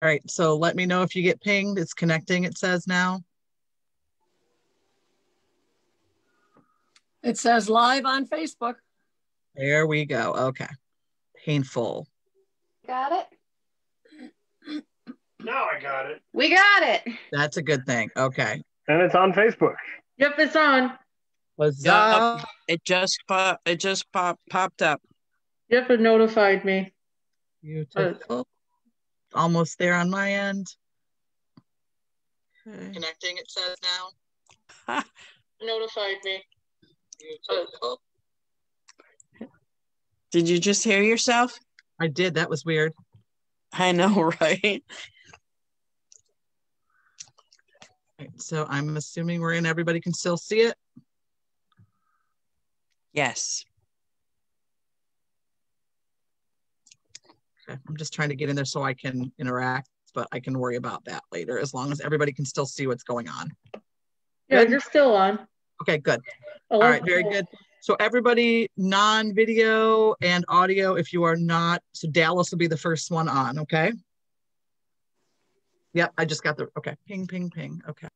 All right, so let me know if you get pinged. It's connecting, it says now. It says live on Facebook. There we go. Okay. Painful. Got it? Now I got it. We got it. That's a good thing. Okay. And it's on Facebook. Yep, it's on. What's Yep, up? it just popped up. Yep, it notified me. Beautiful. Almost there on my end. Okay. Connecting, it says now. Notified me. Beautiful. Did you just hear yourself? I did. That was weird. I know, right? Right, so I'm assuming we're in. Everybody can still see it. Yes. Okay. I'm just trying to get in there so I can interact, but I can worry about that later as long as everybody can still see what's going on. Yeah, Good? you're still on. Okay, good. All right, very good. So everybody non-video and audio, if you are not, so Dallas will be the first one on, okay? Yep, I just got the, okay, ping, ping, ping, okay.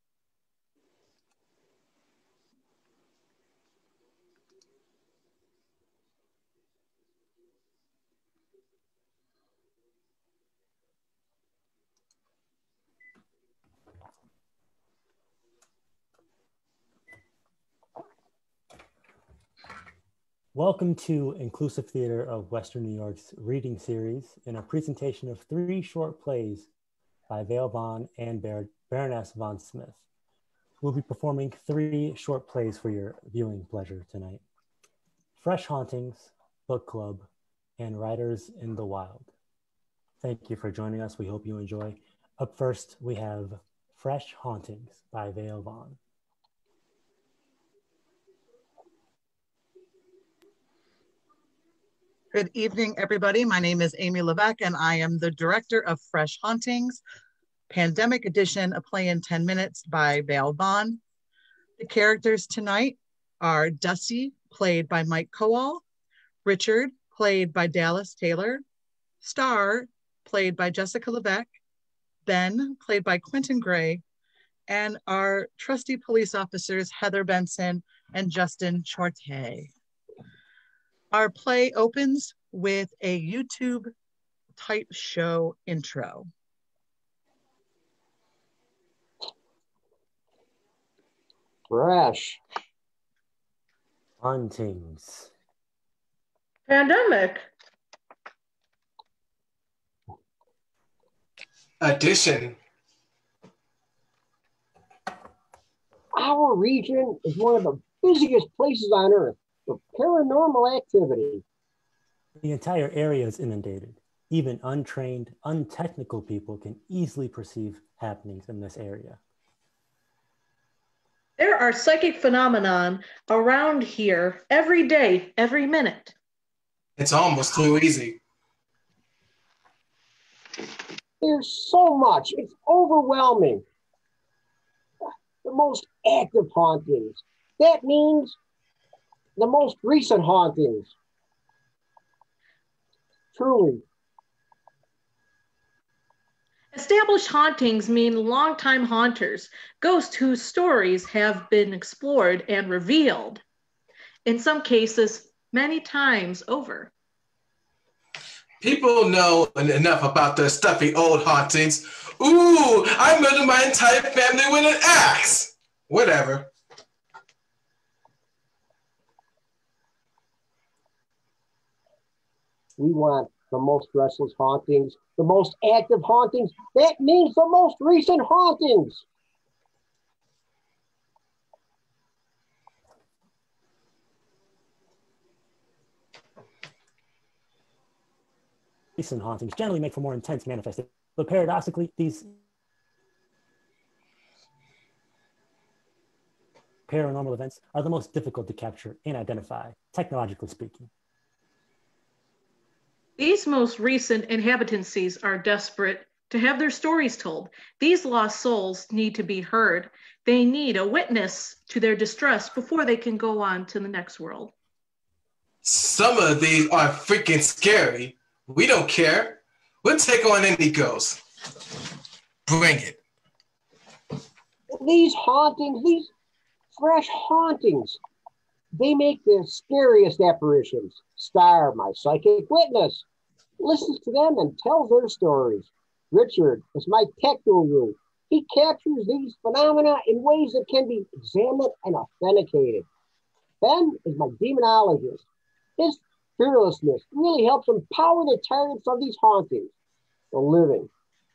Welcome to Inclusive Theater of Western New York's reading series in a presentation of 3 short plays by Vale Vonn and Baroness Vonn Smith. We'll be performing 3 short plays for your viewing pleasure tonight. Fresh Hauntings, Book Club, and Writers in the Wild. Thank you for joining us. We hope you enjoy. Up first, we have Fresh Hauntings by Vale Vonn. Good evening, everybody. My name is Amy Levesque, and I am the director of Fresh Hauntings, Pandemic Edition, A Play in 10 Minutes by Vale Vonn. The characters tonight are Dusty, played by Mike Kowal, Richard, played by Dallas Taylor, Star, played by Jessica Levesque, Ben, played by Quentin Gray, and our trusty police officers, Heather Benson and Justin Chorte. Our play opens with a YouTube type show intro. Fresh Hauntings. Pandemic. Edition. Our region is one of the busiest places on earth for paranormal activity. The entire area is inundated. Even untrained, untechnical people can easily perceive happenings in this area. There are psychic phenomenon around here every day, every minute. It's almost too easy. There's so much. It's overwhelming. The most active hauntings. That means the most recent hauntings. Truly. Established hauntings mean longtime haunters, ghosts whose stories have been explored and revealed, in some cases, many times over. People know enough about the stuffy old hauntings. Ooh, I murdered my entire family with an axe. Whatever. We want the most restless hauntings, the most active hauntings. That means the most recent hauntings. Recent hauntings generally make for more intense manifestations, but paradoxically, these paranormal events are the most difficult to capture and identify, technologically speaking. These most recent inhabitancies are desperate to have their stories told. These lost souls need to be heard. They need a witness to their distress before they can go on to the next world. Some of these are freaking scary. We don't care. We'll take on any ghost. Bring it. These hauntings, these fresh hauntings, they make the scariest apparitions. Star, my psychic witness, listens to them and tells their stories. Richard is my tech guru. He captures these phenomena in ways that can be examined and authenticated. Ben is my demonologist. His fearlessness really helps empower the targets of these hauntings, the living.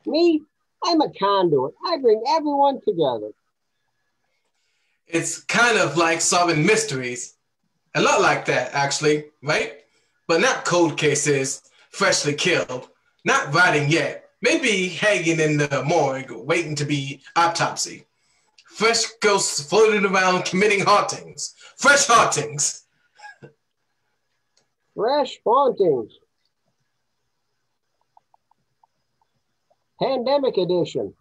Me, I'm a conduit. I bring everyone together. It's kind of like solving mysteries. A lot like that, actually, right? But not cold cases, freshly killed, not rotting yet. Maybe hanging in the morgue, waiting to be autopsy. Fresh ghosts floating around committing hauntings. Fresh hauntings. Fresh hauntings. Pandemic edition.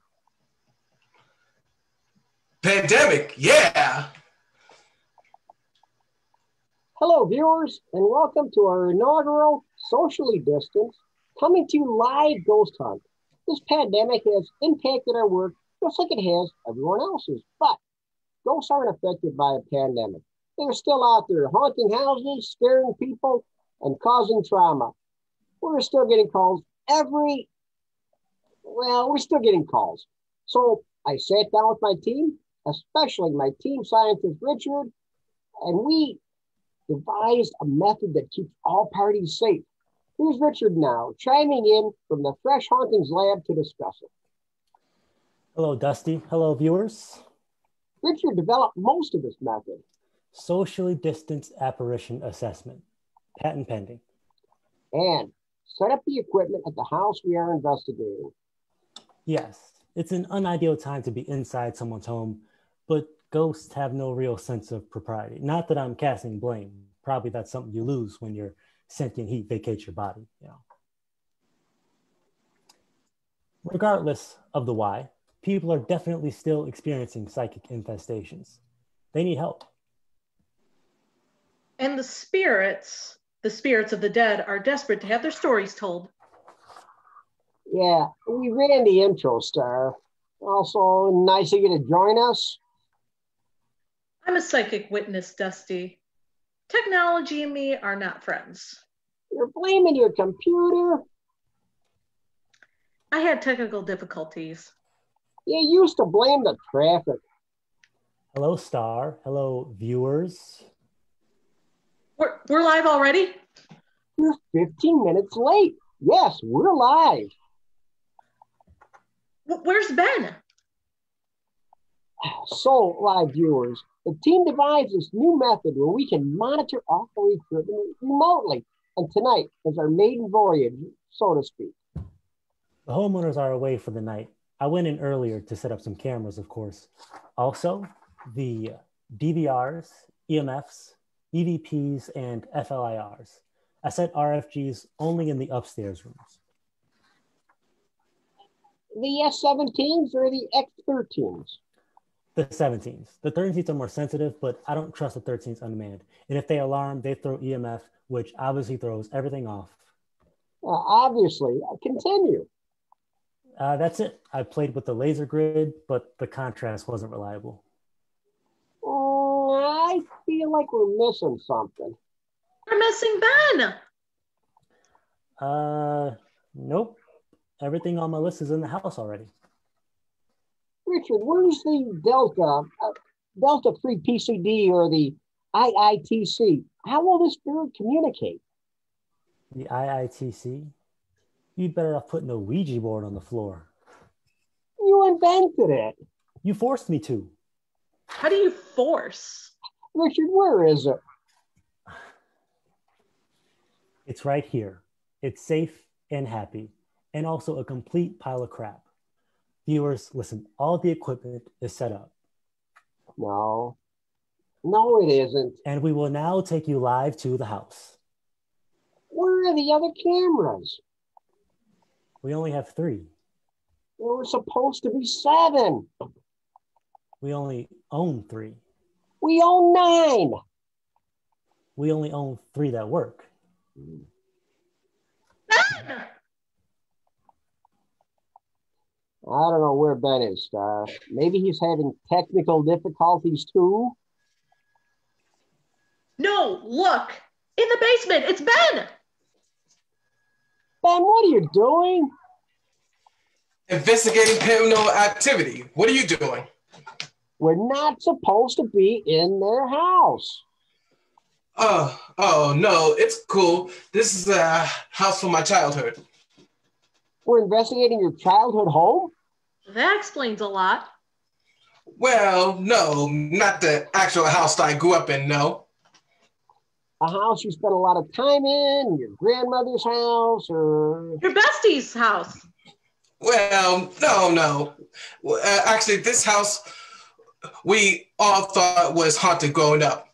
Pandemic, yeah. Hello, viewers, and welcome to our inaugural socially distanced, coming to you live ghost hunt. This pandemic has impacted our work just like it has everyone else's, but ghosts aren't affected by a pandemic. They're still out there haunting houses, scaring people, and causing trauma. We're still getting calls we're still getting calls. So I sat down with my team, especially my team scientist, Richard, and we devised a method that keeps all parties safe. Here's Richard now, chiming in from the Fresh Hauntings lab to discuss it. Hello, Dusty. Hello, viewers. Richard developed most of this method. Socially distanced apparition assessment, patent pending. And set up the equipment at the house we are investigating. Yes, it's an unideal time to be inside someone's home, but ghosts have no real sense of propriety. Not that I'm casting blame. Probably that's something you lose when your sentient heat vacates your body. Regardless of the why, people are definitely still experiencing psychic infestations. They need help. And the spirits of the dead are desperate to have their stories told. Yeah, we ran the intro, Star. Also, nice of you to join us. I'm a psychic witness, Dusty. Technology and me are not friends. You're blaming your computer. I had technical difficulties. You used to blame the traffic. Hello, Star. Hello, viewers. We're live already? You're 15 minutes late. Yes, we're live. Where's Ben? So, live viewers, the team devised this new method where we can monitor all the equipment remotely. And tonight is our maiden voyage, so to speak. The homeowners are away for the night. I went in earlier to set up some cameras, of course. Also, the DVRs, EMFs, EVPs, and FLIRs. I set RFGs only in the upstairs rooms. The S17s or the X13s? The 17s. The 13s are more sensitive, but I don't trust the 13s unmanned. And if they alarm, they throw EMF, which obviously throws everything off. Obviously. Continue. That's it. I played with the laser grid, but the contrast wasn't reliable. I feel like we're missing something. We're missing Ben. Nope. Everything on my list is in the house already. Richard, where's the Delta 3 PCD or the IITC? How will this bird communicate? The IITC? You'd better off putting a Ouija board on the floor. You invented it. You forced me to. How do you force? Richard, where is it? It's right here. It's safe and happy, and also a complete pile of crap. Viewers, listen, all the equipment is set up. No, it isn't. And we will now take you live to the house. Where are the other cameras? We only have 3. There were supposed to be 7. We only own 3. We own 9. We only own 3 that work. Ben! I don't know where Ben is, Star. Maybe he's having technical difficulties too. No, look! In the basement! It's Ben! Ben, what are you doing? Investigating paranormal activity. What are you doing? We're not supposed to be in their house. Oh no, it's cool. This is a house from my childhood. We're investigating your childhood home? That explains a lot. Well, no, not the actual house that I grew up in, no. A house you spent a lot of time in, your grandmother's house, or... Your bestie's house. Well, no. Actually, this house we all thought was haunted growing up.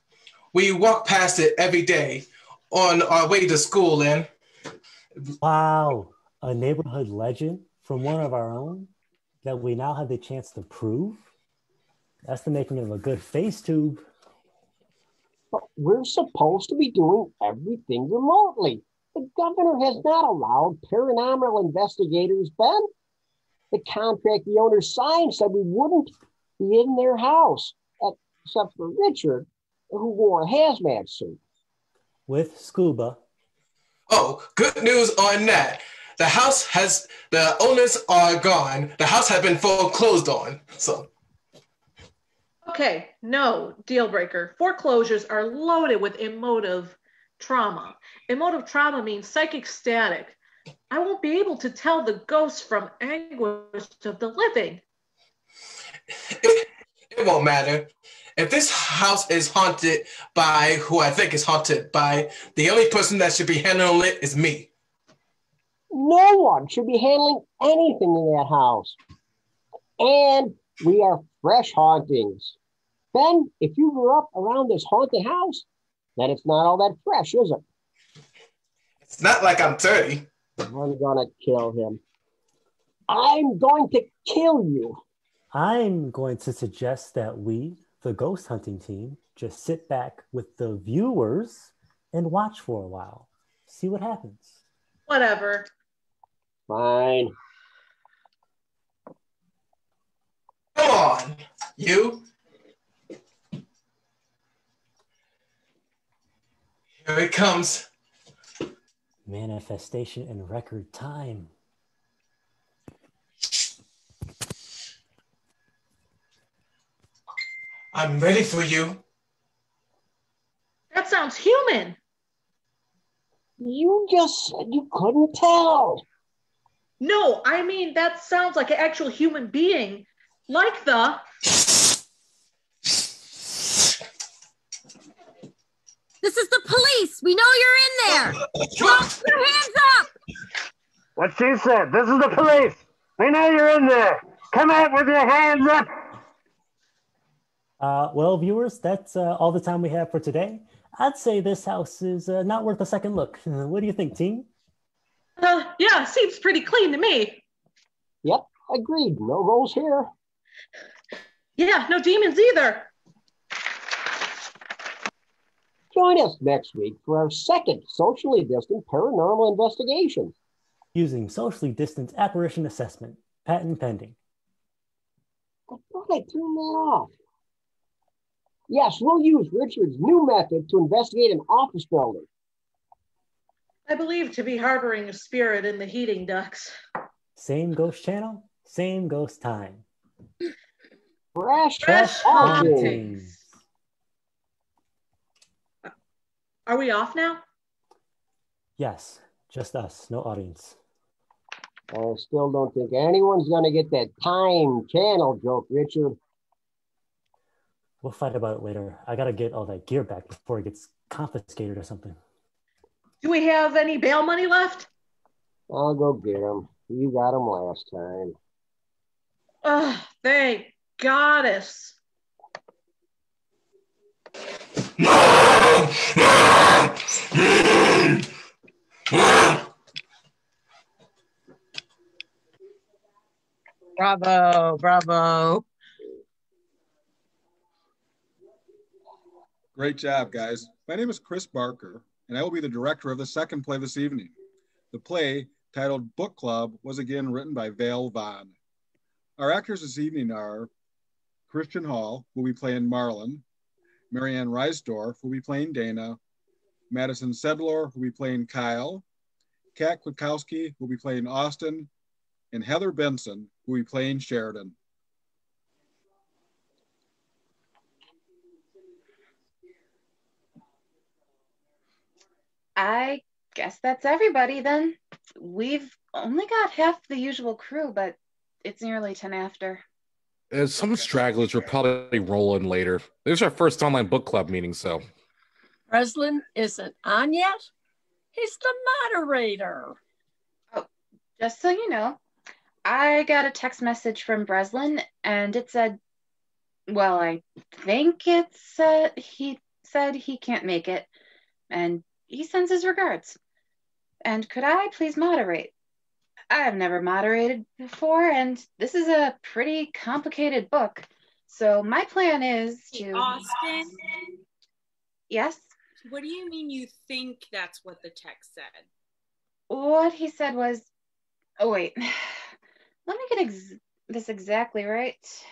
We walked past it every day on our way to school, and Wow, a neighborhood legend from one of our own that we now have the chance to prove? That's the making of a good face tube. But we're supposed to be doing everything remotely. The governor has not allowed paranormal investigators, Ben. The contract the owner signed said we wouldn't be in their house, except for Richard, who wore a hazmat suit. With scuba. oh, good news on that. The owners are gone. The house has been foreclosed on. So. Okay, no, deal breaker. Foreclosures are loaded with emotive trauma. Emotive trauma means psychic static. I won't be able to tell the ghosts from anguish of the living. It won't matter. If this house is haunted by who I think is haunted by, the only person that should be handling it is me. No one should be handling anything in that house. And we are fresh hauntings. Ben, if you grew up around this haunted house, then it's not all that fresh, is it? It's not like I'm 30. I'm gonna kill him. I'm going to kill you. I'm going to suggest that we, the ghost hunting team, just sit back with the viewers and watch for a while. See what happens. Whatever. Fine. Come on, you. Here it comes. Manifestation in record time. I'm ready for you. That sounds human. You just said you couldn't tell. No, I mean, that sounds like an actual human being. Like the... This is the police. We know you're in there. Put your hands up. What she said. This is the police. We know you're in there. Come out with your hands up. Well, viewers, that's all the time we have for today. I'd say this house is not worth a second look. What do you think, team? Yeah, seems pretty clean to me. Yep, agreed. No rolls here. Yeah, no demons either. Join us next week for our second socially distant paranormal investigation. Using socially distant apparition assessment. Patent pending. I thought I turned that off. Yes, we'll use Richard's new method to investigate an office building. I believe to be harboring a spirit in the heating ducts. Same ghost channel, same ghost time. Fresh Fresh hauntings. hauntings. Are we off now? Yes, just us, no audience. I still don't think anyone's going to get that time channel joke, Richard. We'll fight about it later. I gotta get all that gear back before it gets confiscated or something. Do we have any bail money left? I'll go get them. You got them last time. Thank goddess. Bravo, bravo. Great job, guys. My name is Chris Barker, and I will be the director of the second play this evening. The play, titled Book Club, was again written by Vonn. Our actors this evening are Christian Hall, who will be playing Marlon, Marianne Reisdorf, who will be playing Dana, Madison Sedlor, who will be playing Kyle, Kat Kwiatkowski, who will be playing Austin, and Heather Benson, who will be playing Sheridan. I guess that's everybody then. We've only got half the usual crew, but it's nearly 10 after. Some stragglers will probably roll in later. This is our first online book club meeting, so. Breslin isn't on yet? He's the moderator. Oh, just so you know, I got a text message from Breslin, and it said, well, I think it said he can't make it, and he sends his regards. And could I please moderate? I've never moderated before, and this is a pretty complicated book. So my plan is to... Austin? Yes? What do you mean you think that's what the text said? What he said was... Oh, wait. Let me get this exactly right.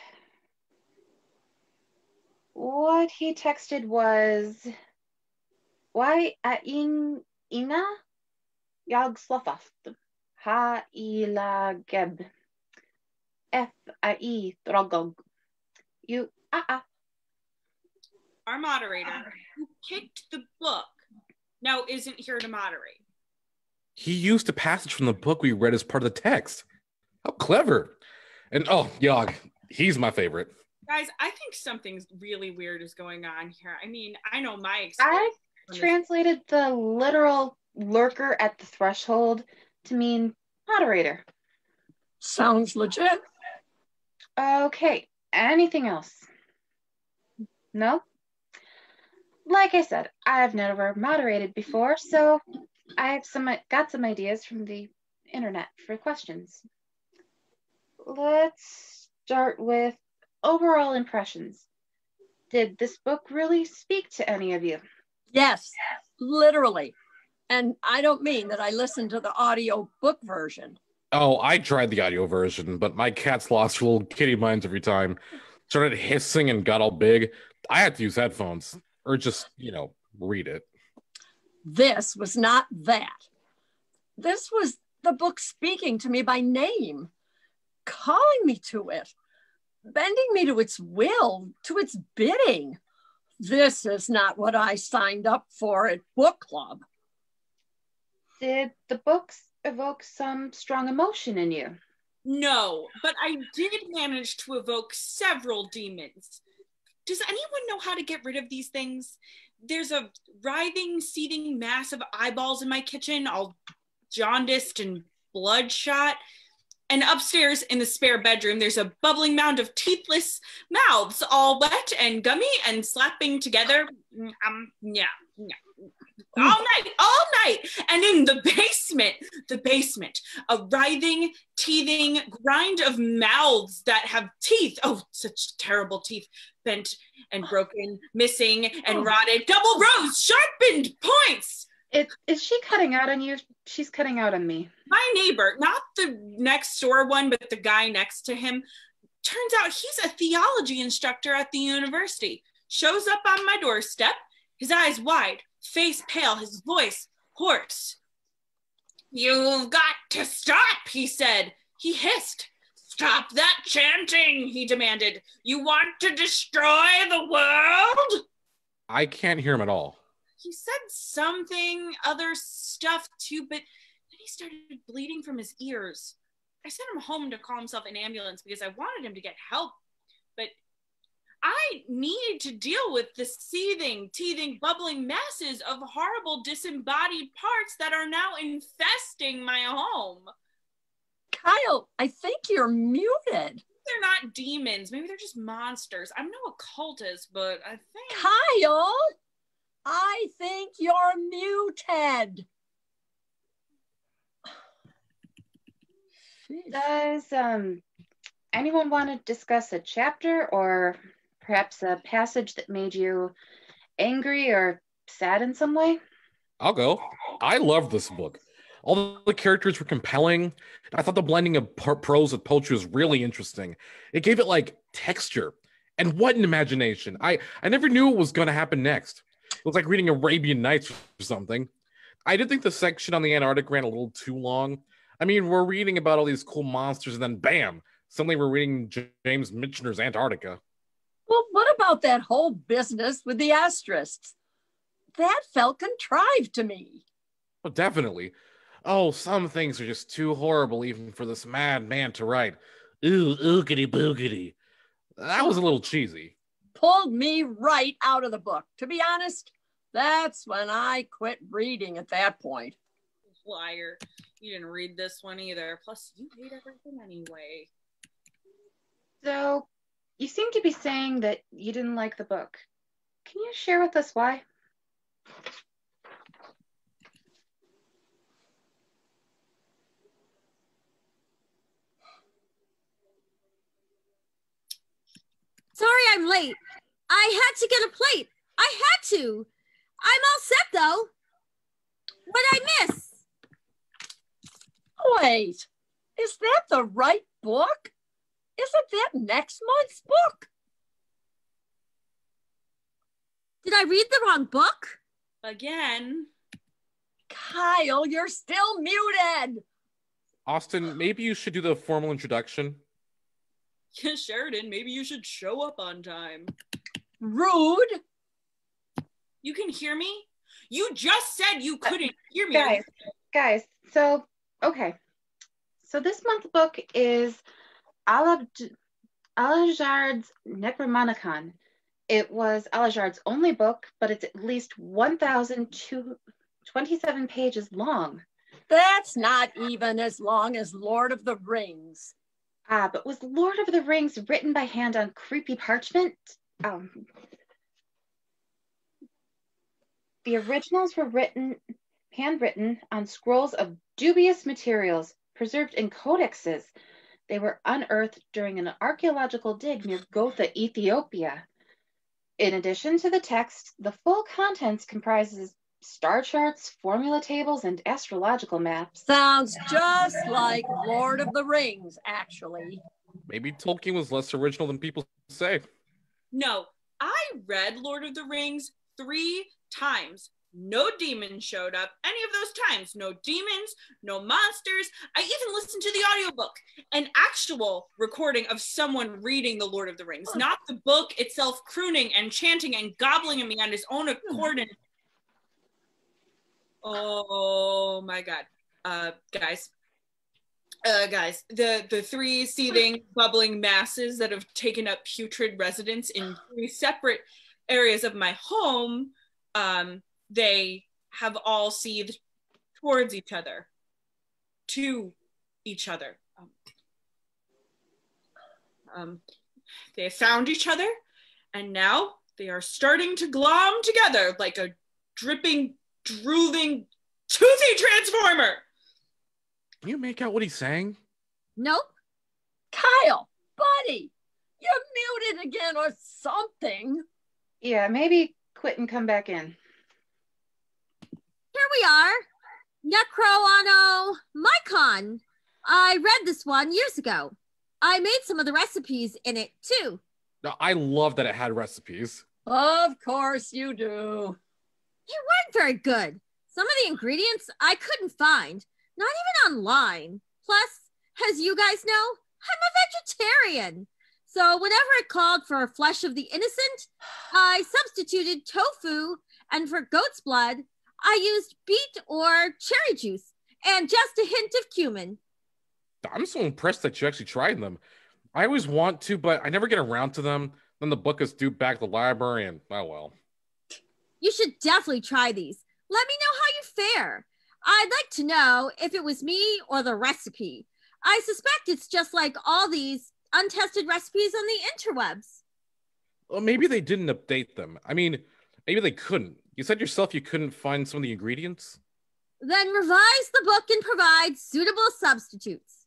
What he texted was... Why ina jag slår fast ha ila geb f-i drogog you Our moderator, who picked the book, now isn't here to moderate. He used a passage from the book we read as part of the text. How clever. And oh, Yog, he's my favorite. Guys, I think something really weird is going on here. I mean, I know my experience. I translated the literal lurker at the threshold to mean moderator. Sounds legit. Okay, anything else? No? Like I said, I've never moderated before, so I've got some ideas from the internet for questions. Let's start with overall impressions. Did this book really speak to any of you? Yes, literally. And I don't mean that I listened to the audio book version. Oh, I tried the audio version, but my cats lost little kitty minds every time. Started hissing and got all big. I had to use headphones or just, read it. This was not that. This was the book speaking to me by name, calling me to it, bending me to its will, to its bidding. This is not what I signed up for at book club. Did the books evoke some strong emotion in you? No, but I did manage to evoke several demons. Does anyone know how to get rid of these things? There's a writhing, seething mass of eyeballs in my kitchen, all jaundiced and bloodshot. And upstairs in the spare bedroom, there's a bubbling mound of teethless mouths, all wet and gummy and slapping together. All night. And in the basement, a writhing, teething grind of mouths that have teeth. Oh, such terrible teeth, bent and broken, missing and rotted, double rows, sharpened points. Is she cutting out on you? She's cutting out on me. My neighbor, not the next door one, but the guy next to him, turns out he's a theology instructor at the university. Shows up on my doorstep, his eyes wide, face pale, his voice hoarse. "You've got to stop," he said. He hissed. "Stop that chanting," he demanded. "You want to destroy the world?" I can't hear him at all. He said something, other stuff too, but then he started bleeding from his ears. I sent him home to call himself an ambulance because I wanted him to get help, but I needed to deal with the seething, teething, bubbling masses of horrible disembodied parts that are now infesting my home. Kyle, I think you're muted. They're not demons. Maybe they're just monsters. I'm no occultist, but I think... Kyle, I think you're muted. Does anyone want to discuss a chapter or perhaps a passage that made you angry or sad in some way? I'll go. I love this book. All the characters were compelling. I thought the blending of prose with poetry was really interesting. It gave it like texture. And what an imagination. I never knew what was going to happen next. It was like reading Arabian Nights or something. I did think the section on the Antarctic ran a little too long. I mean, we're reading about all these cool monsters and then bam, suddenly we're reading James Michener's Antarctica. Well, what about that whole business with the asterisks? That felt contrived to me. Oh, definitely. Oh, some things are just too horrible even for this mad man to write. Ooh, oogity boogity. That was a little cheesy. Pulled me right out of the book. To be honest, that's when I quit reading at that point. Liar. You didn't read this one either. Plus, you hate everything anyway. So, you seem to be saying that you didn't like the book. Can you share with us why? Sorry I'm late. I had to get a plate. I had to. I'm all set, though. What'd I miss? Wait, is that the right book? Isn't that next month's book? Did I read the wrong book? Again. Kyle, you're still muted. Austin, maybe you should do the formal introduction. Yeah, Sheridan, maybe you should show up on time. Rude. You can hear me? You just said you couldn't hear me. Guys, so, okay. So this month's book is Al-Ajard's Necromonicon. It was Al-Ajard's only book, but it's at least 1,027 pages long. That's not even as long as Lord of the Rings. But was Lord of the Rings written by hand on creepy parchment? The originals were handwritten on scrolls of dubious materials preserved in codexes. They were unearthed during an archaeological dig near Gotha, Ethiopia. In addition to the text, the full contents comprises star charts, formula tables, and astrological maps. Sounds just like Lord of the Rings, actually. Maybe Tolkien was less original than people say. No, I read Lord of the Rings 3 times. No demons showed up any of those times. No demons, no monsters. I even listened to the audiobook, an actual recording of someone reading the Lord of the Rings, not the book itself crooning and chanting and gobbling at me on his own accord. And oh my God. Guys, the 3 seething, bubbling masses that have taken up putrid residence in 3 separate areas of my home, they have all seethed towards each other, to each other. They have found each other, and now they are starting to glom together like a dripping, drooling, toothy transformer. Can you make out what he's saying? Nope. Kyle, buddy, you're muted again or something. Yeah, maybe quit and come back in. Here we are. Necronomicon. I read this one years ago. I made some of the recipes in it, too. No, I love that it had recipes. Of course you do. You weren't very good. Some of the ingredients I couldn't find, not even online. Plus, as you guys know, I'm a vegetarian. So whenever it called for flesh of the innocent, I substituted tofu, and for goat's blood, I used beet or cherry juice, and just a hint of cumin. I'm so impressed that you actually tried them. I always want to, but I never get around to them. Then the book is due back to the library, and oh well. You should definitely try these. Let me know how you fare. I'd like to know if it was me or the recipe. I suspect it's just like all these untested recipes on the interwebs. Well, maybe they didn't update them. I mean, maybe they couldn't. You said yourself you couldn't find some of the ingredients? Then revise the book and provide suitable substitutes.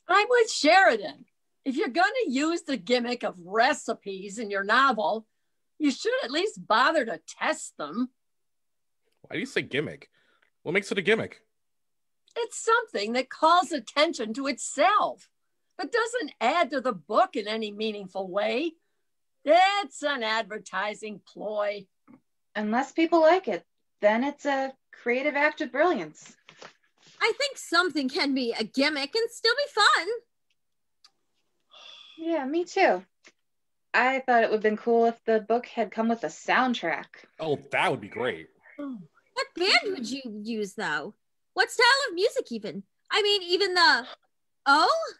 I'm with Sheridan. If you're going to use the gimmick of recipes in your novel, you should at least bother to test them. Why do you say gimmick? What makes it a gimmick? It's something that calls attention to itself, but doesn't add to the book in any meaningful way. It's an advertising ploy. Unless people like it, then it's a creative act of brilliance. I think something can be a gimmick and still be fun. Yeah, me too. I thought it would have been cool if the book had come with a soundtrack. Oh, that would be great. What band would you use, though? What style of music, even? I mean, even the... Oh?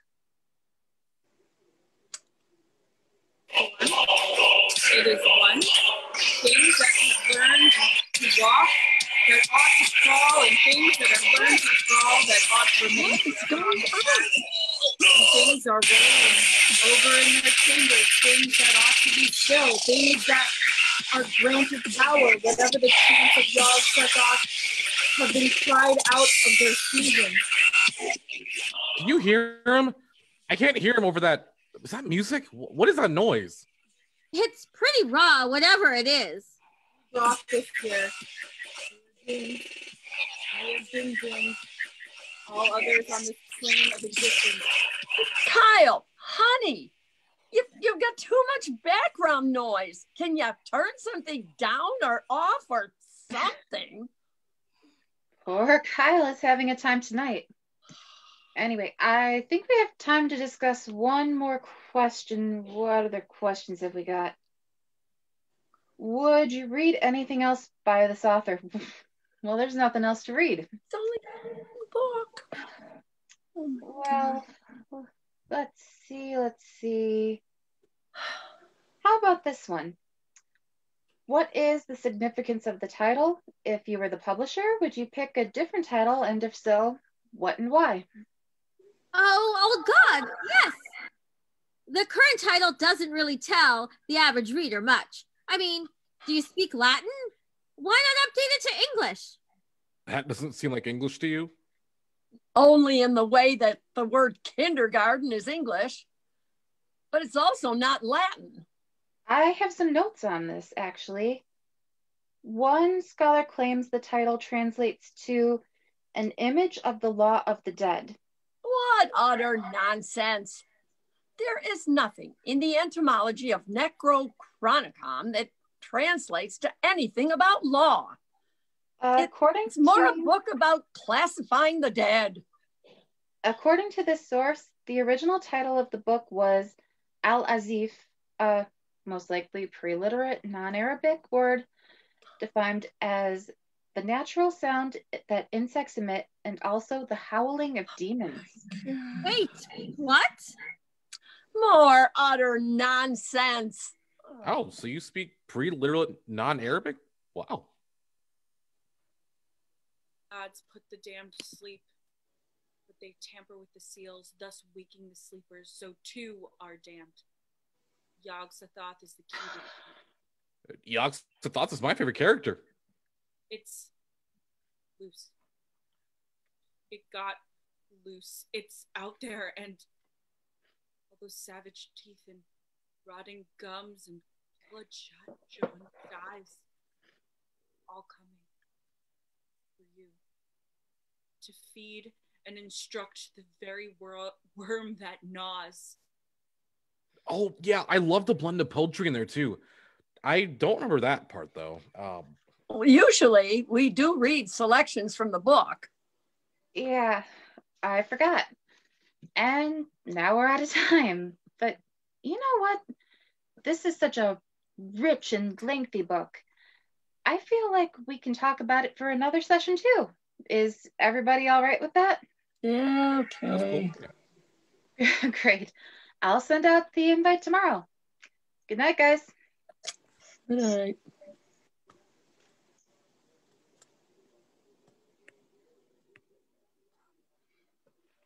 It is one. Things that have learned to walk that ought to crawl, and things that have learned to crawl that ought to remain forever on the ground. And things are rolling over in their chambers, things that ought to be still, things that are granted power, whatever the chance of y'all set off, have been cried out of their season. Can you hear him? I can't hear him over that. Is that music? What is that noise? It's pretty raw, whatever it is. Rock this year. Ding, ding, ding. All others on this plane of existence. Kyle, honey, you've got too much background noise. Can you turn something down or off or something? Poor Kyle is having a time tonight. Anyway, I think we have time to discuss one more question. What other questions have we got? Would you read anything else by this author? Well, there's nothing else to read. It's only one book. Well, let's see. How about this one? What is the significance of the title? If you were the publisher, would you pick a different title? And if so, what and why? Oh God, yes. The current title doesn't really tell the average reader much. I mean, do you speak Latin? Why not update it to English? That doesn't seem like English to you? Only in the way that the word kindergarten is English, but it's also not Latin. I have some notes on this, actually. One scholar claims the title translates to an image of the law of the dead. What utter nonsense. There is nothing in the etymology of Necrochronicon that translates to anything about law. It's more a book about classifying the dead. According to this source, the original title of the book was Al-Azif, a most likely pre-literate non-Arabic word defined as the natural sound that insects emit and also the howling of demons. Wait, what? More utter nonsense. Oh, so you speak pre-literate non-Arabic? Wow. Gods put the damned to sleep, but they tamper with the seals, thus waking the sleepers, so too are damned. Yog-Sothoth is the key to it. Yog-Sothoth is my favorite character. It's loose. It got loose. It's out there, and all those savage teeth and rotting gums and bloodshot jaundiced eyes, all coming for you to feed and instruct the very worm that gnaws. Oh, yeah, I love the blend of poetry in there, too. I don't remember that part, though. Usually, we do read selections from the book. Yeah, I forgot. And now we're out of time. But you know what? This is such a rich and lengthy book. I feel like we can talk about it for another session, too. Is everybody all right with that? Yeah, okay. Cool. Great. I'll send out the invite tomorrow. Good night, guys. Good night.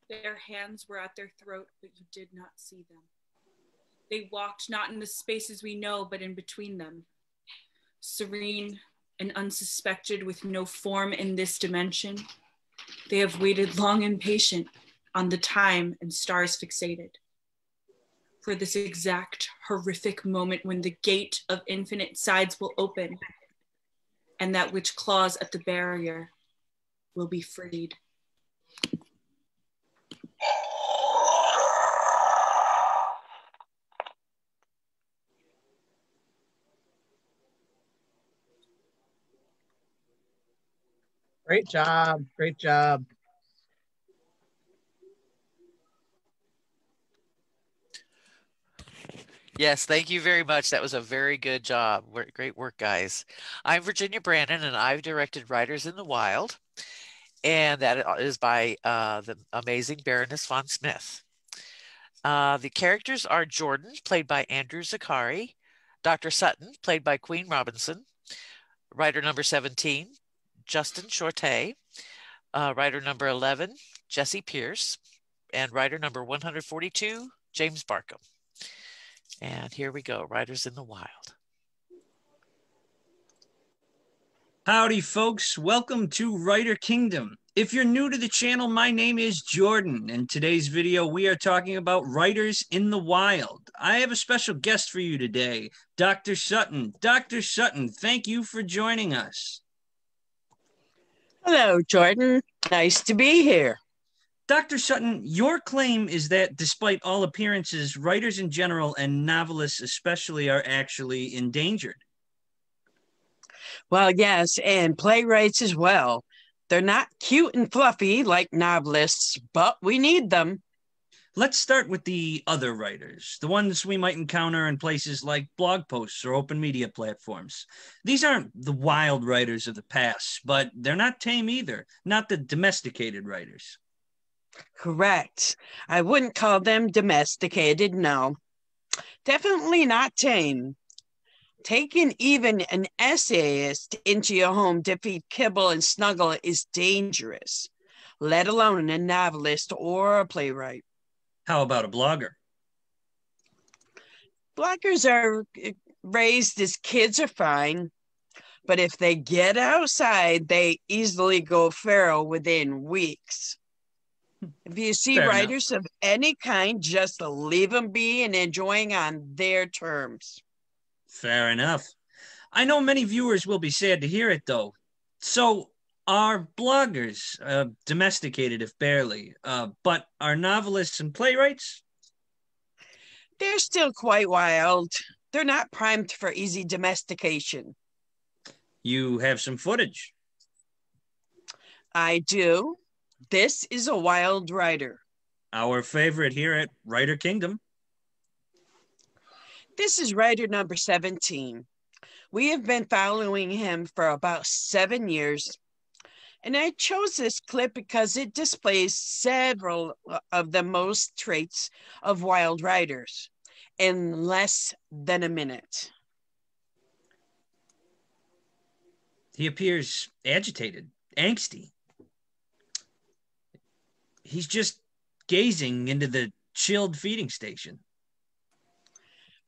Their hands were at their throat, but you did not see them. They walked not in the spaces we know, but in between them. Serene and unsuspected, with no form in this dimension, they have waited long and patient on the time and stars fixated. For this exact horrific moment when the gate of infinite sides will open, and that which claws at the barrier will be freed. Great job. Great job. Yes, thank you very much. That was a very good job. Great work, guys. I'm Virginia Brandon, and I've directed Writers in the Wild, and that is by the amazing Baroness Vonn Smith. The characters are Jordan, played by Andrew Zakari, Dr. Sutton, played by Queen Robinson, writer number 17, Justin Shortay, writer number 11, Jesse Pierce, and writer number 142, James Barkham. And here we go, Writers in the Wild. Howdy, folks. Welcome to Writer Kingdom. If you're new to the channel, my name is Jordan. In today's video, we are talking about Writers in the Wild. I have a special guest for you today, Dr. Sutton. Dr. Sutton, thank you for joining us. Hello, Jordan. Nice to be here. Dr. Sutton, your claim is that despite all appearances, writers in general and novelists especially are actually endangered. Well, yes, and playwrights as well. They're not cute and fluffy like novelists, but we need them. Let's start with the other writers, the ones we might encounter in places like blog posts or open media platforms. These aren't the wild writers of the past, but they're not tame either, not the domesticated writers. Correct. I wouldn't call them domesticated, no. Definitely not tame. Taking even an essayist into your home to feed kibble and snuggle is dangerous, let alone a novelist or a playwright. How about a blogger? Bloggers are raised as kids are fine, but if they get outside, they easily go feral within weeks. If you see Fair writers of any kind, just leave them be and enjoying on their terms. Fair enough. I know many viewers will be sad to hear it, though. So, are bloggers domesticated, if barely, but are novelists and playwrights? They're still quite wild. They're not primed for easy domestication. You have some footage. I do. This is a wild writer. Our favorite here at Writer Kingdom. This is writer number 17. We have been following him for about 7 years. And I chose this clip because it displays several of the most traits of wild writers in less than a minute. He appears agitated, angsty. He's just gazing into the chilled feeding station.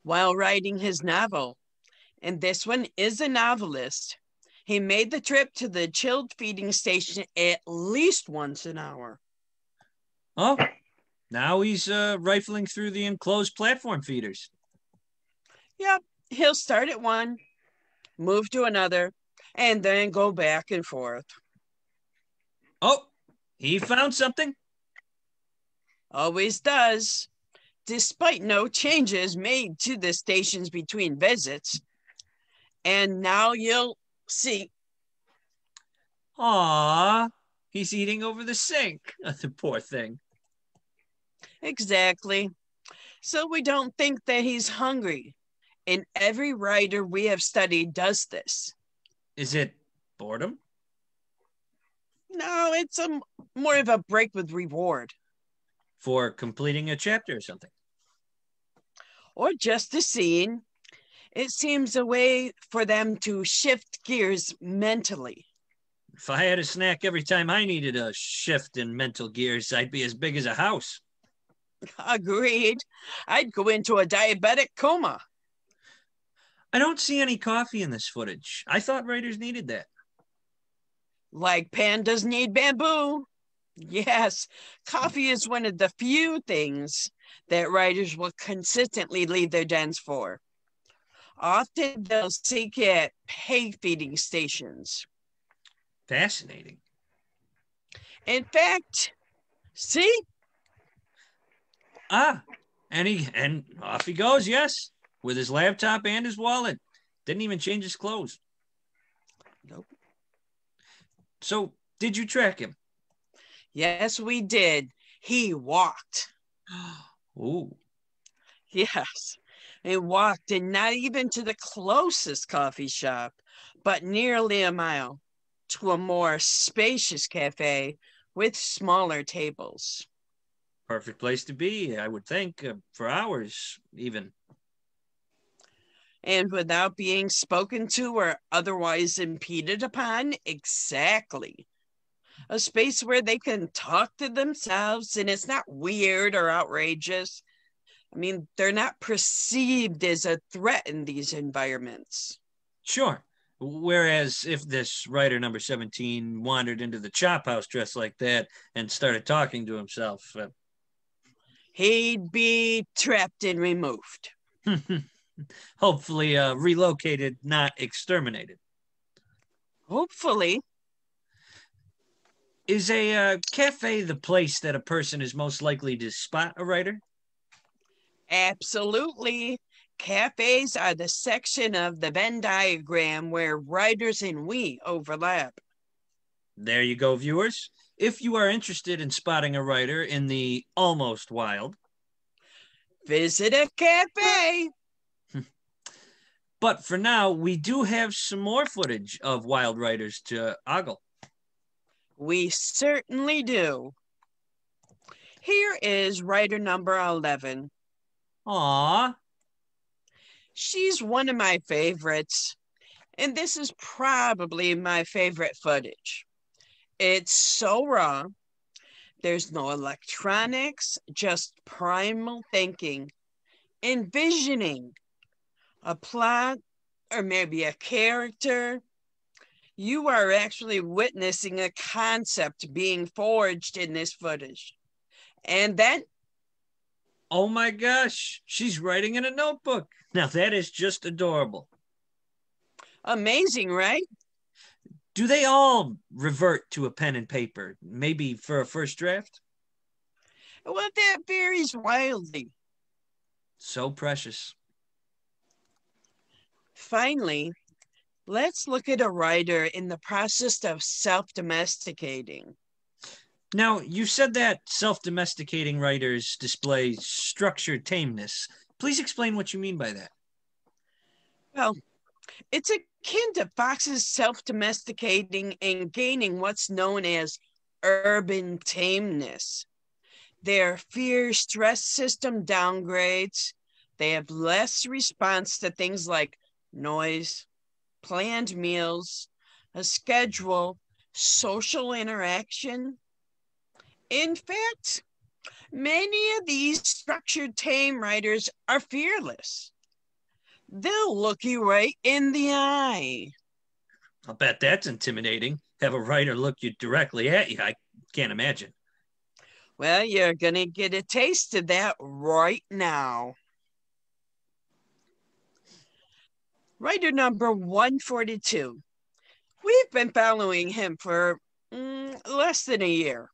While writing his novel, and this one is a novelist, he made the trip to the chilled feeding station at least once an hour. Oh, now he's rifling through the enclosed platform feeders. Yep, he'll start at one, move to another, and then go back and forth. Oh, he found something. Always does, despite no changes made to the stations between visits. And now you'll see. Aw, he's eating over the sink. The poor thing. Exactly. So we don't think that he's hungry. And every writer we have studied does this. Is it boredom? No, it's more of a break with reward. For completing a chapter or something. Or just a scene. It seems a way for them to shift gears mentally. If I had a snack every time I needed a shift in mental gears, I'd be as big as a house. Agreed. I'd go into a diabetic coma. I don't see any coffee in this footage. I thought writers needed that. Like pandas need bamboo. Yes, coffee is one of the few things that writers will consistently leave their dens for. Often they'll seek it at hay feeding stations. Fascinating. In fact, See? Ah, and off he goes, yes, with his laptop and his wallet. Didn't even change his clothes. Nope. So, did you track him? Yes, we did. He walked. Ooh. Yes, he walked, and not even to the closest coffee shop, but nearly a mile to a more spacious cafe with smaller tables. Perfect place to be, I would think, for hours even. And without being spoken to or otherwise impeded upon, exactly. A space where they can talk to themselves and it's not weird or outrageous. I mean, they're not perceived as a threat in these environments. Sure. Whereas if this writer number 17 wandered into the chop house dressed like that and started talking to himself, he'd be trapped and removed. Hopefully relocated, not exterminated. Hopefully. Is a cafe the place that a person is most likely to spot a writer? Absolutely. Cafes are the section of the Venn diagram where writers and we overlap. There you go, viewers. If you are interested in spotting a writer in the almost wild, visit a cafe. But for now, we do have some more footage of wild writers to ogle. We certainly do. Here is writer number 11. Aww. She's one of my favorites, and this is probably my favorite footage. It's so raw. There's no electronics, just primal thinking, envisioning a plot or maybe a character. You are actually witnessing a concept being forged in this footage. And then, oh my gosh, she's writing in a notebook. Now that is just adorable. Amazing, right? Do they all revert to a pen and paper, maybe for a first draft? Well, that varies wildly. So precious. Finally, let's look at a writer in the process of self-domesticating. Now, you said that self-domesticating writers display structured tameness. Please explain what you mean by that. Well, it's akin to foxes self-domesticating and gaining what's known as urban tameness. Their fear-stress system downgrades. They have less response to things like noise, planned meals, a schedule, social interaction. In fact, many of these structured tame writers are fearless. They'll look you right in the eye. I'll bet that's intimidating. Have a writer look you directly at you. I can't imagine. Well, you're going to get a taste of that right now. Writer number 142. We've been following him for less than a year.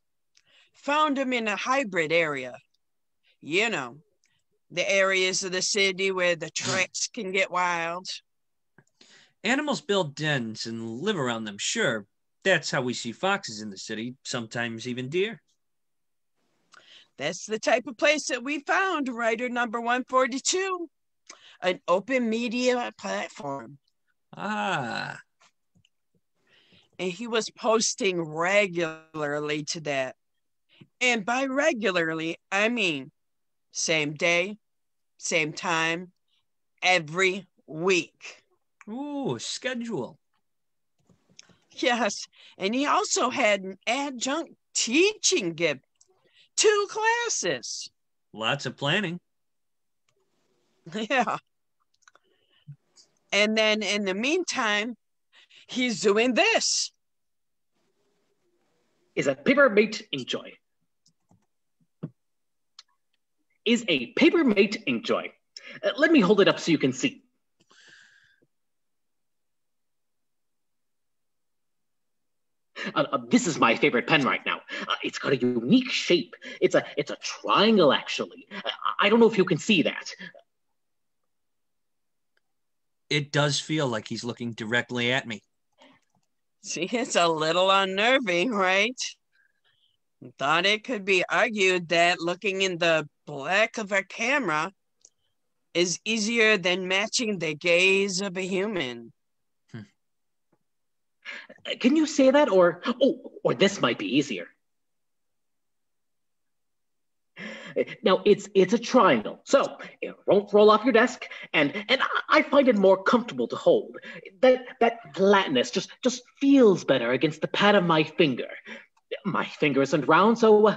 Found him in a hybrid area. You know, the areas of the city where the tracks can get wild. Animals build dens and live around them, sure. That's how we see foxes in the city, sometimes even deer. That's the type of place that we found, writer number 142. An open media platform. Ah. And he was posting regularly to that. And by regularly, I mean same day, same time, every week. Ooh, schedule. Yes, and he also had an adjunct teaching gig, 2 classes. Lots of planning. Yeah. And then in the meantime, he's doing this. Is a paper mate enjoy? Is a paper mate enjoy? Let me hold it up so you can see. This is my favorite pen right now. It's got a unique shape. It's a triangle, actually. I don't know if you can see that. It does feel like he's looking directly at me. See, it's a little unnerving, right? Thought it could be argued that looking in the black of a camera is easier than matching the gaze of a human. Can you say that? Or this might be easier. Now, it's a triangle, so it won't roll off your desk, and I find it more comfortable to hold. That flatness just feels better against the pad of my finger. My finger isn't round, so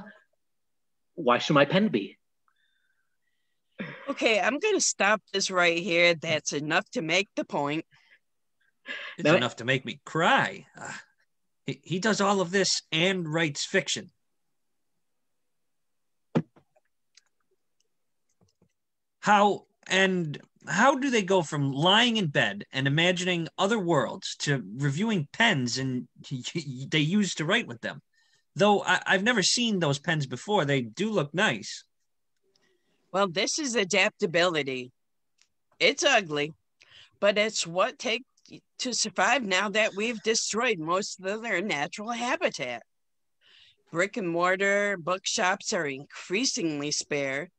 why should my pen be? Okay, I'm going to stop this right here. That's enough to make the point. It's enough to make me cry. He does all of this and writes fiction. How do they go from lying in bed and imagining other worlds to reviewing pens and they use to write with them? Though I've never seen those pens before, they do look nice. Well, this is adaptability. It's ugly, but it's what takes to survive now that we've destroyed most of their natural habitat. Brick and mortar bookshops are increasingly spare,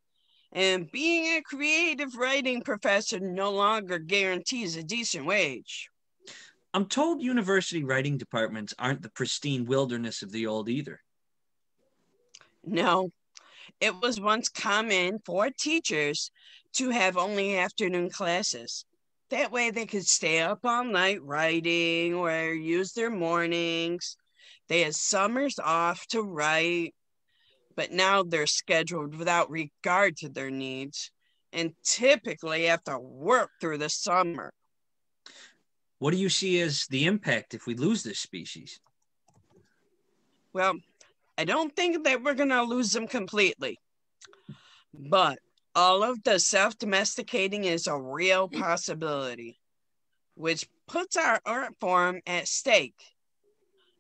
and being a creative writing professor no longer guarantees a decent wage. I'm told university writing departments aren't the pristine wilderness of the old either. No, it was once common for teachers to have only afternoon classes. That way they could stay up all night writing or use their mornings. They had summers off to write, but now they're scheduled without regard to their needs and typically have to work through the summer. What do you see as the impact if we lose this species? Well, I don't think that we're going to lose them completely, but all of the self-domesticating is a real possibility, which puts our art form at stake.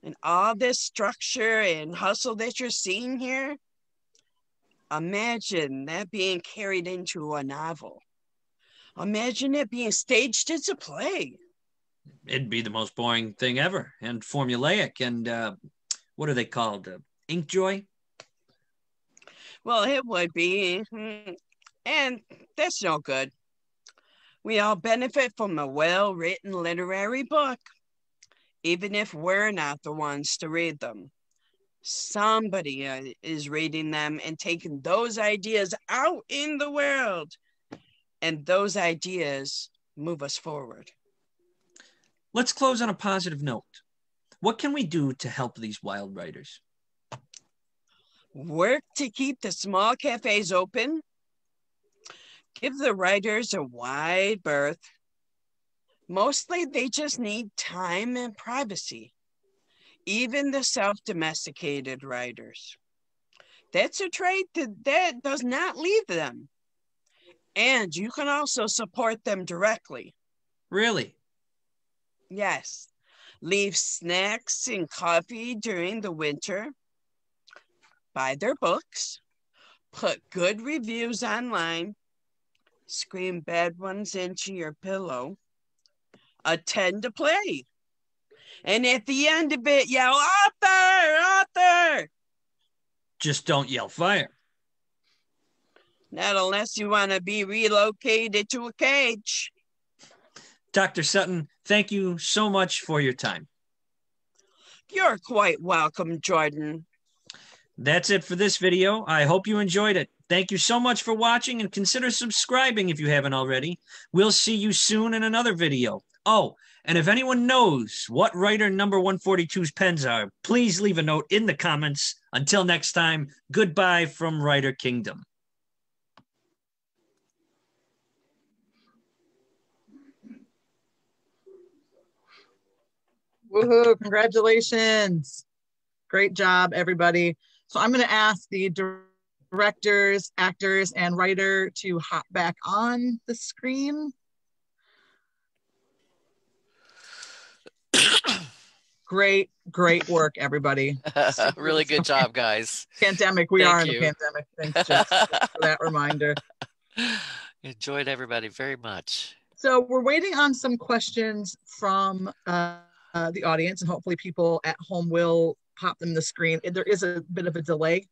And all this structure and hustle that you're seeing here, imagine that being carried into a novel. Imagine it being staged as a play. It'd be the most boring thing ever, and formulaic, and what are they called? Ink joy? Well, it would be, and that's no good. We all benefit from a well-written literary book, even if we're not the ones to read them. Somebody is reading them and taking those ideas out in the world, and those ideas move us forward. Let's close on a positive note. What can we do to help these wild writers? Work to keep the small cafes open. Give the writers a wide berth. Mostly they just need time and privacy. Even the self-domesticated writers. That's a trait that does not leave them. And you can also support them directly. Really? Yes. Leave snacks and coffee during the winter. Buy their books. Put good reviews online. Scream bad ones into your pillow. Attend a play. And at the end of it, yell, author, author. Just don't yell fire. Not unless you want to be relocated to a cage. Dr. Sutton, thank you so much for your time. You're quite welcome, Jordan. That's it for this video. I hope you enjoyed it. Thank you so much for watching, and consider subscribing if you haven't already. We'll see you soon in another video. Oh, and if anyone knows what writer number 142's pens are, please leave a note in the comments. Until next time, goodbye from Writer Kingdom. Woohoo, congratulations. Great job, everybody. So I'm going to ask the directors, actors, and writer to hop back on the screen. Great work, everybody. Really good job, guys. Pandemic. We Thank are in you. a pandemic. Thanks, Jess, for that reminder. Enjoyed everybody very much. So we're waiting on some questions from the audience, and hopefully people at home will pop them the screen. There is a bit of a delay.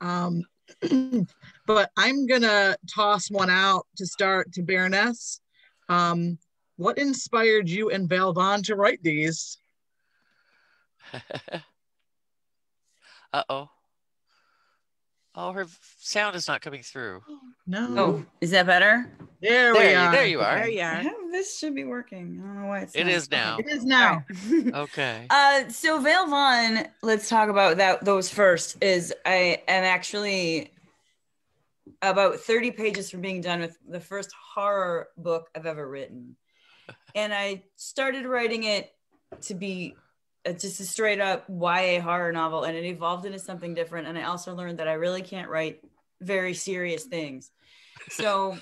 But I'm gonna toss one out to start to Baroness. What inspired you and Vonn to write these? Uh-oh. Oh, her sound is not coming through. No. Oh, is that better? There we are. There you are. There you are. This should be working. I don't know why it's It not. is now. It is now. Okay. So Vale Vonn, let's talk about those first. Is I am actually about 30 pages from being done with the first horror book I've ever written. And I started writing it to be just a straight up YA horror novel, and it evolved into something different. And I also learned that I really can't write very serious things. So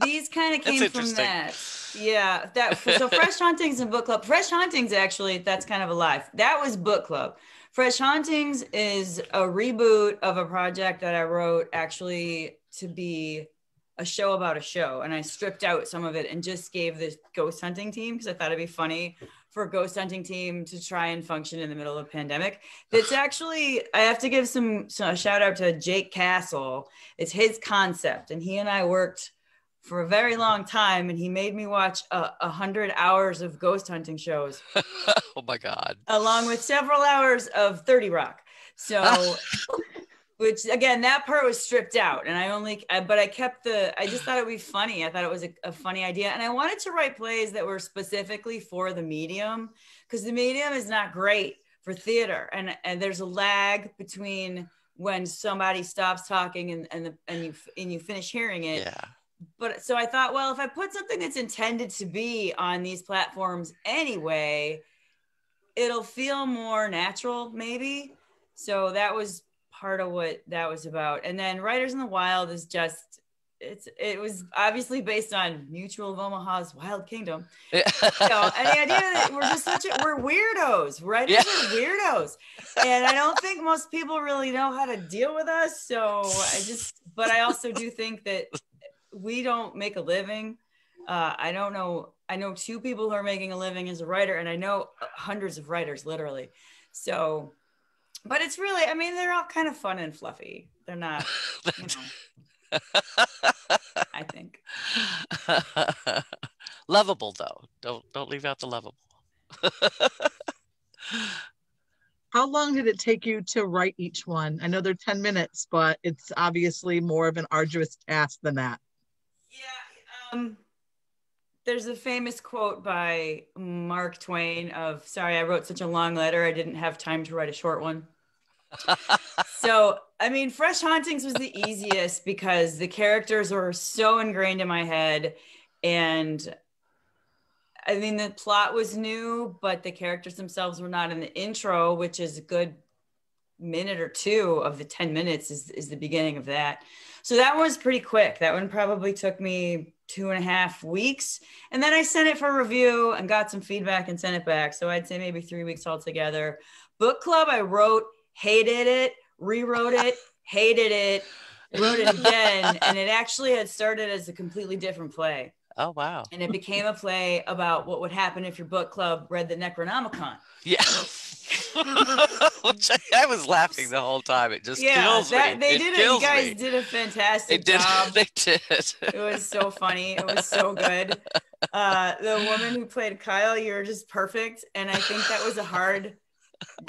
these kind of came from that. Yeah. So Fresh Hauntings and Book Club. Fresh Hauntings, actually, that's kind of a lie. That was Book Club. Fresh Hauntings is a reboot of a project that I wrote actually to be a show about a show. And I stripped out some of it and just gave the ghost hunting team, because I thought it'd be funny for a ghost hunting team to try and function in the middle of a pandemic. That's actually, I have to give a shout out to Jake Castle. It's his concept. And he and I worked for a very long time, and he made me watch 100 hours of ghost hunting shows. Oh my God. Along with several hours of 30 Rock. So, which again, that part was stripped out, and but I kept I just thought it would be funny. I thought it was a funny idea. And I wanted to write plays that were specifically for the medium, because the medium is not great for theater. And there's a lag between when somebody stops talking and you finish hearing it. Yeah. But so I thought, well, if I put something that's intended to be on these platforms anyway, it'll feel more natural, maybe. So that was part of what that was about. And then Writers in the Wild is just, it was obviously based on Mutual of Omaha's Wild Kingdom. And the idea that we're just we're weirdos. Writers are weirdos. And I don't think most people really know how to deal with us. So but I also do think that we don't make a living. I don't know. I know 2 people who are making a living as a writer, and I know hundreds of writers, literally. So, but it's really, I mean, they're all kind of fun and fluffy. They're not, I think. Lovable, though. Don't leave out the lovable. How long did it take you to write each one? I know they're 10 minutes, but it's obviously more of an arduous task than that. There's a famous quote by Mark Twain of, sorry, I wrote such a long letter, I didn't have time to write a short one. So, I mean, Fresh Hauntings was the easiest because the characters were so ingrained in my head. And I mean, the plot was new, but the characters themselves were not in the intro, which is a good minute or 2 of the 10 minutes is the beginning of that. So that was pretty quick. That one probably took me 2.5 weeks. And then I sent it for review and got some feedback and sent it back. So I'd say maybe 3 weeks altogether. Book Club, I wrote, hated it, rewrote it, hated it, wrote it again. And it actually had started as a completely different play. Oh, wow. And it became a play about what would happen if your book club read the Necronomicon. Yeah. Which I was laughing the whole time. It just kills me. You guys did a fantastic job. They did. It was so funny. It was so good. The woman who played Kyle, you're just perfect. And I think that was a hard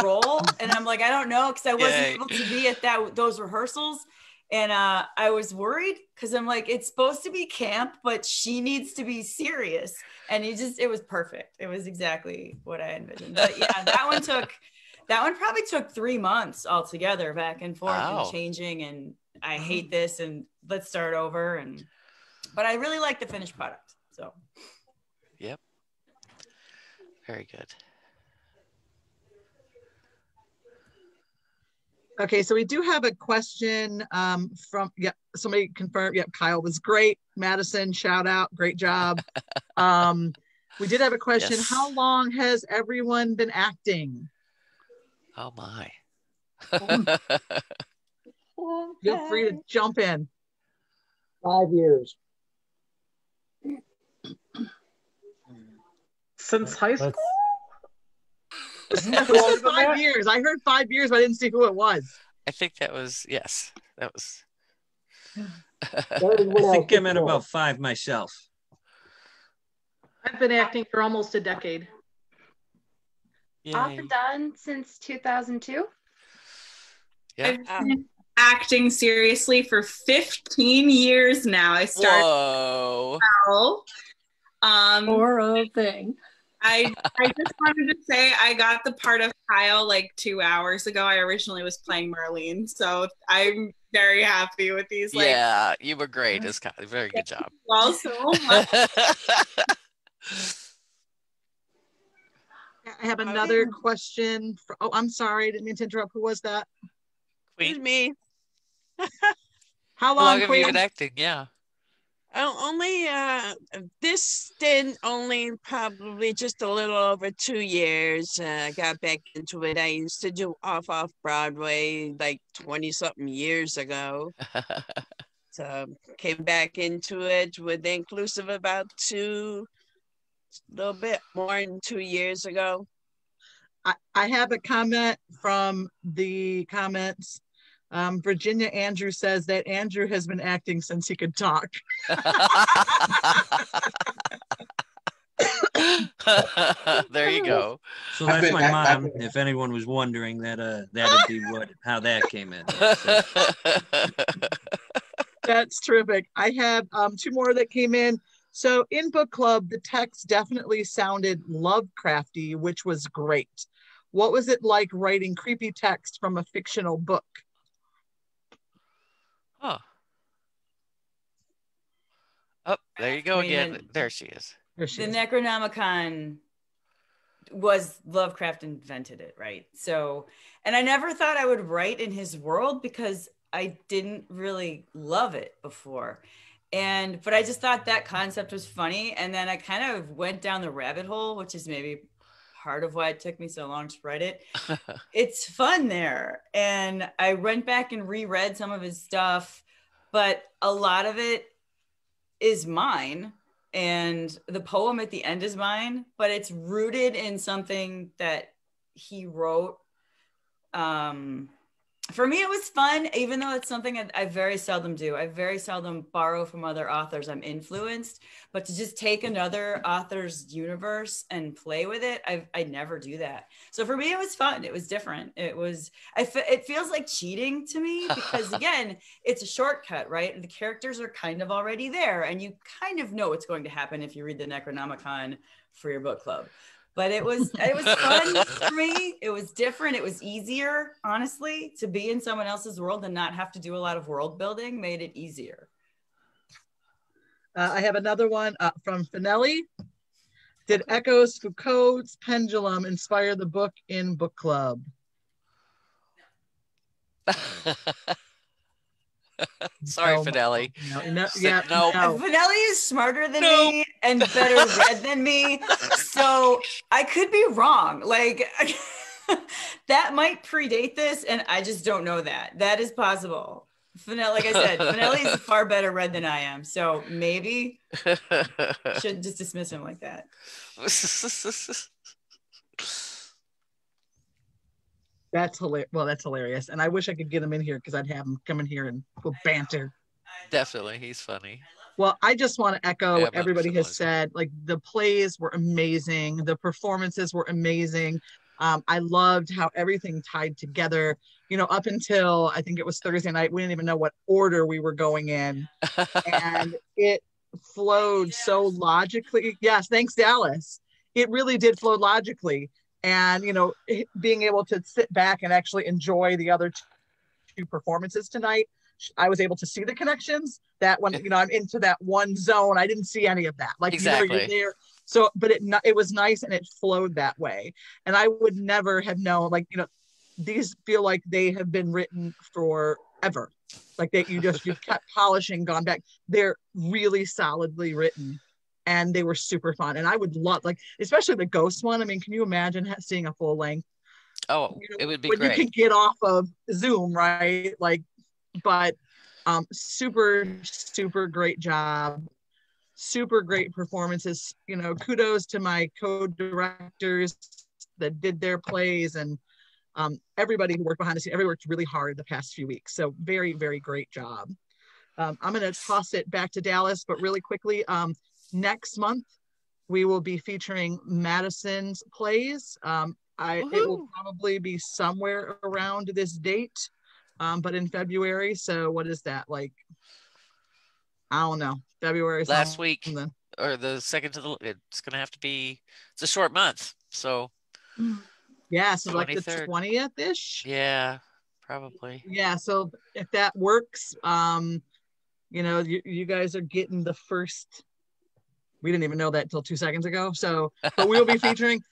role. And I'm like, I don't know, because I wasn't able to be at those rehearsals. And I was worried because I'm like, it's supposed to be camp, but she needs to be serious. And it was perfect. It was exactly what I envisioned. But yeah, that one probably took 3 months altogether, back and forth and changing. And I hate this and let's start over. But I really like the finished product. So. Yep. Very good. Okay, so we do have a question from, somebody confirmed, Kyle was great. Madison, shout out, great job. We did have a question. Yes. How long has everyone been acting? Oh my. Feel free to jump in. 5 years. Since high school? Who said 5 years? I heard 5 years, but I didn't see who it was. I think that was, yes, that was. I think I'm at about 5 myself. I've been acting for almost a decade. Off and on since 2002. I've been acting seriously for 15 years now. I started. Whoa. Or a thing. I just wanted to say I got the part of Kyle like 2 hours ago. I originally was playing Marlene, so I'm very happy with these. Like, Yeah, you were great. It's kind of, very good job. well, so much. I have another question. Oh, I'm sorry. I didn't mean to interrupt. Who was that? Queen. It was me. How long long, have Queen? you been acting? Yeah. Only this stint only probably just a little over 2 years. I got back into it. I used to do off Broadway like 20-something years ago. So came back into it with inclusive about a little bit more than 2 years ago. I have a comment from the comments. Virginia Andrew says that Andrew has been acting since he could talk. There you go. So that's my mom. If anyone was wondering, that'd be how that came in. So. That's terrific. I have 2 more that came in. So in book club, the text definitely sounded Lovecrafty, which was great. What was it like writing creepy text from a fictional book? Huh. Oh, there you go again. There she is. The Necronomicon was Lovecraft invented it, right? So, and I never thought I would write in his world because I didn't really love it before. But I just thought that concept was funny. And then I kind of went down the rabbit hole, which is maybe part of why it took me so long to write it. It's fun there. And I went back and reread some of his stuff, but a lot of it is mine. And the poem at the end is mine, but it's rooted in something that he wrote. For me, it was fun, even though it's something I very seldom do. I very seldom borrow from other authors. I'm influenced, but to just take another author's universe and play with it, I never do that. So for me, it was fun. It was different. It feels like cheating to me because again, it's a shortcut, right? The characters are kind of already there and you kind of know what's going to happen if you read the Necronomicon for your book club. But it was fun for me. It was different. It was easier, honestly, to be in someone else's world and not have to do a lot of world building made it easier. I have another one from Finelli. Did Echoes Foucault's Pendulum inspire the book in book club? Sorry, Finelli. No. Finelli is smarter than me and better read than me, so I could be wrong. Like that might predate this, and I just don't know that. That is possible. Finelli, like I said, Finelli is far better read than I am, so maybe shouldn't just dismiss him like that. That's hilarious. Well, that's hilarious. And I wish I could get him in here because I'd have him come in here and we'll banter. Definitely. He's funny. Well, I just want to echo what everybody has said. Like the plays were amazing. The performances were amazing. I loved how everything tied together, up until I think it was Thursday night. We didn't even know what order we were going in. And it flowed so logically. Yes. Thanks, Dallas. It really did flow logically. And, being able to sit back and actually enjoy the other 2 performances tonight, I was able to see the connections that when, I'm into that one zone, I didn't see any of that. Like, exactly. You're there. So, but it was nice and it flowed that way. And I would never have known, these feel like they have been written forever. Like you've kept polishing, gone back. They're really solidly written. and they were super fun. And I would love, like, especially the ghost one. I mean, can you imagine seeing a full length? Oh, it would be when great. you can get off of Zoom, right? Like, but super great job, super great performances. You know, kudos to my co-directors that did their plays, and everybody who worked behind the scenes. Everybody worked really hard the past few weeks. So very great job. I'm going to toss it back to Dallas, but really quickly, next month we will be featuring Madison's plays. It will probably be somewhere around this date, but in February. So what is that, like? I don't know. February last week or the second to the. It's going to have to be. It's a short month, so. Yeah, so 23rd. like the 20th ish. Yeah, probably. Yeah, so if that works, you know, you guys are getting the first. We didn't even know that until 2 seconds ago. So, but we'll be featuring.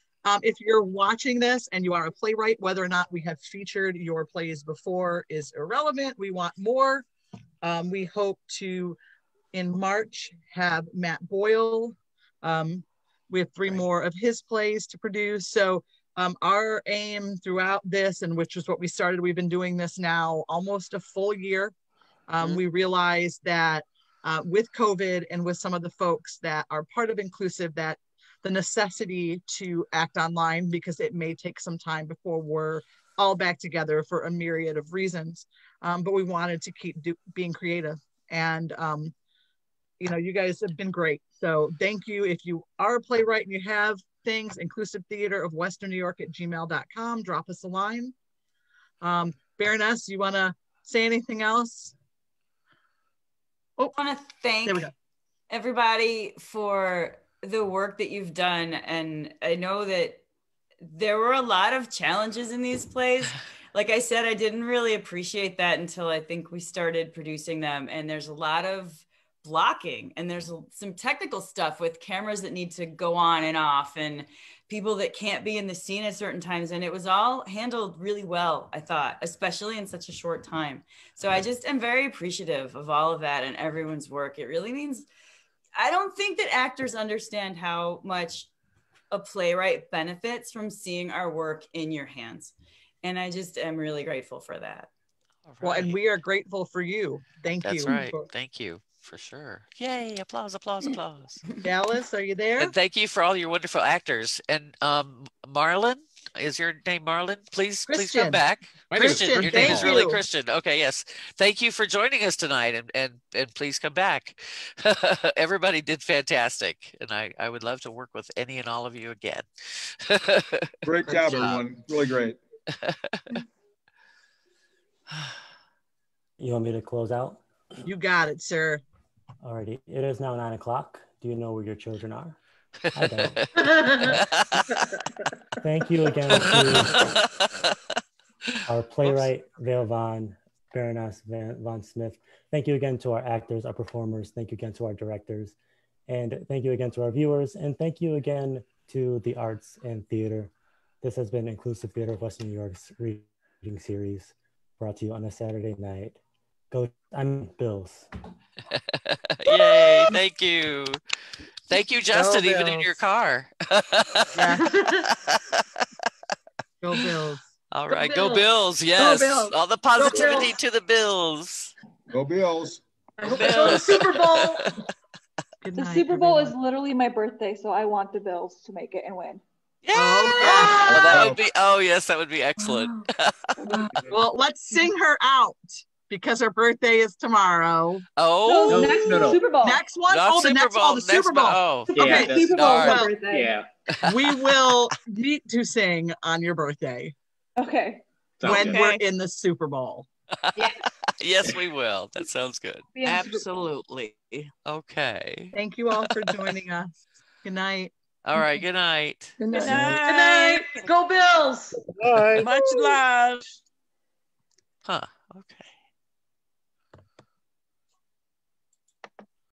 If you're watching this and you are a playwright, whether or not we have featured your plays before is irrelevant. We want more. We hope to, in March, have Matt Boyle. We have 3 more of his plays to produce. So our aim throughout this, and which is what we started, we've been doing this now almost a full year. We realized that with COVID and with some of the folks that are part of Inclusive, that the necessity to act online, because it may take some time before we're all back together for a myriad of reasons. But we wanted to keep being creative. And, you know, you guys have been great. So thank you. If you are a playwright and you have things, inclusive theater of Western New York at gmail.com, drop us a line. Baroness, you want to say anything else? I want to thank everybody for the work that you've done. And I know that there were a lot of challenges in these plays. Like I said, I didn't really appreciate that until I think we started producing them. And there's a lot of blocking, and there's some technical stuff with cameras that need to go on and off, and people that can't be in the scene at certain times. And it was all handled really well, I thought, especially in such a short time. So I just am very appreciative of all of that and everyone's work. It really means, I don't think that actors understand how much a playwright benefits from seeing our work in your hands. And I just am really grateful for that. Well, and we are grateful for you. Thank you. That's right. Thank you. For sure. Yay. Applause, applause, applause. Dallas, are you there? And thank you for all your wonderful actors. And Marlon, is your name Marlon? Please come back. Christian, your name is really Christian. Okay, yes. Thank you for joining us tonight, and please come back. Everybody did fantastic. And I would love to work with any and all of you again. Great job, everyone. Really great. You want me to close out? You got it, sir. Alrighty, it is now 9 o'clock. Do you know where your children are? I don't. Thank you again to our playwright, Vale Vonn, Baroness Vonn Smith. Thank you again to our actors, our performers. Thank you again to our directors. And thank you again to our viewers. And thank you again to the arts and theater. This has been Inclusive Theater of Western New York's reading series, brought to you on a Saturday night. Bills. Yay, thank you. Thank you, Justin, even in your car. Go Bills. All right, go Bills. Yes. Go Bills. All the positivity to the Bills. Go Bills. Go Bills. Super Bowl. The Super Bowl is literally my birthday, so I want the Bills to make it and win. Yeah. Well, that would be, yes, that would be excellent. Well, let's sing her out, because her birthday is tomorrow. Oh, no. Super Bowl. Next one? Not the next one, the Super Bowl. Oh, okay. Yeah, Super Bowl is my birthday. Yeah. We will meet to sing on your birthday. Okay. When we're in the Super Bowl. Yes, we will. That sounds good. Absolutely. Okay. Thank you all for joining us. Good night. All right. Good night. Good night. Good night. Go Bills. Much love. Huh.